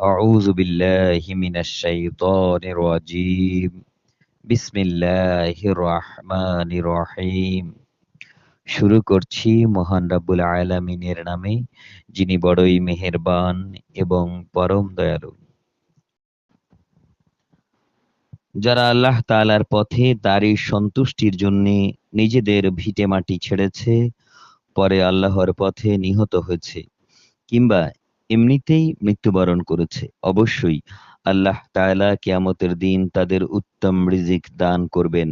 أعوذ بالله من الشيطان الرجيم بسم الله الرحمن الرحيم। শুরু করছি মহান রাব্বুল আলামিনের নামে, যিনি বড়ই মেহেরবান এবং পরম দয়ালু। যারা আল্লাহ তাআলার পথে তারই সন্তুষ্টির জন্য নিজেদের ভিটেমাটি ছেড়েছে, পরে আল্লাহর পথে নিহত হয়েছে কিংবা এমনিতেই মৃত্যুবরণ করেছে, অবশ্যই আল্লাহ তাআলা কিয়ামতের দিন তাদের উত্তম রিজিক দান করবেন।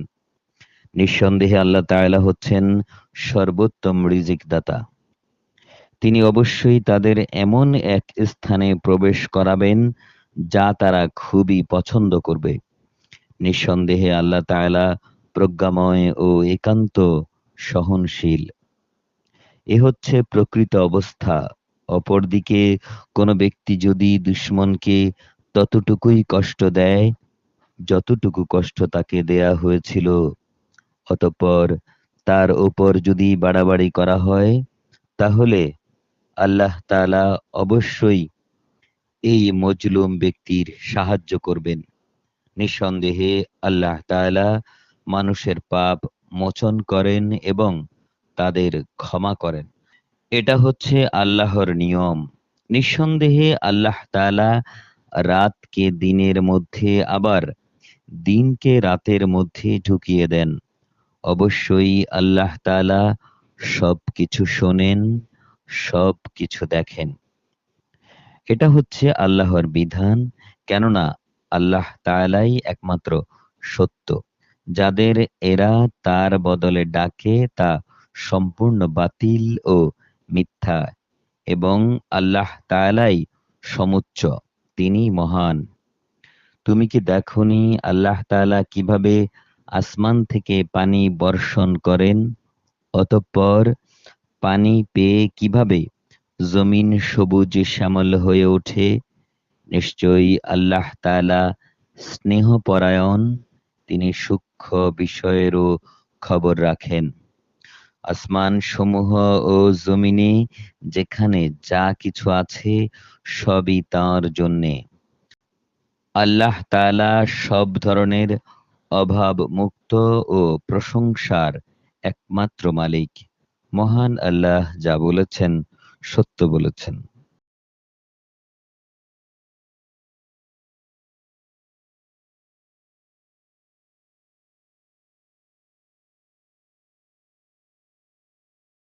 নিঃসন্দেহে আল্লাহ তাআলা হচ্ছেন সর্বোত্তম রিজিক দাতা। তিনি অবশ্যই তাদের এমন এক স্থানে প্রবেশ করাবেন যা তারা খুবই পছন্দ করবে। নিঃসন্দেহে আল্লাহ তাআলা প্রজ্ঞাময় ও একান্ত সহনশীল। এ হচ্ছে প্রকৃত অবস্থা। অপরদিকে কোনো ব্যক্তি যদি দুশমনকে ততটুকুই কষ্ট দেয় যতটুকু কষ্ট তাকে দেয়া হয়েছিল, অতঃপর তার উপর যদি বাড়াবাড়ি করা হয়, তাহলে আল্লাহ তাআলা অবশ্যই এই মজলুম ব্যক্তির সাহায্য করবেন। নিঃসন্দেহে আল্লাহ তাআলা মানুষের পাপ মোচন করেন এবং তাদের ক্ষমা করেন। এটা হচ্ছে আল্লাহর নিয়ম। নিঃসন্দেহে আল্লাহ তাআলা রাতকে দিনের মধ্যে আবার দিনকে রাতের মধ্যে ঢুকিয়ে দেন। অবশ্যই আল্লাহ তাআলা সবকিছু শোনেন, সবকিছু দেখেন। এটা হচ্ছে আল্লাহর বিধান। কেননা আল্লাহ তাআলাই একমাত্র সত্য। যাদের এরা তার বদলে ডাকে তা সম্পূর্ণ বাতিল ও মিথ্যা, এবং আল্লাহ তাআলাই সমুচ্চ, তিনি মহান। তুমি কি দেখনি আল্লাহ তাআলা কিভাবে আসমান থেকে পানি বর্ষণ করেন, অতঃপর পানি পেয়ে কিভাবে জমিন সবুজ শ্যামল হয়ে ওঠে? নিশ্চয়ই আল্লাহ তাআলা স্নেহপরায়ণ, তিনি সূক্ষ্ম বিষয়েরও খবর রাখেন। আসমান সমূহ ও জমিনে যেখানে যা কিছু আছে সবই তাঁর জন্যে। আল্লাহ তাআলা সব ধরনের অভাব মুক্ত ও প্রশংসার একমাত্র মালিক। মহান আল্লাহ যা বলেছেন সত্য বলেছেন।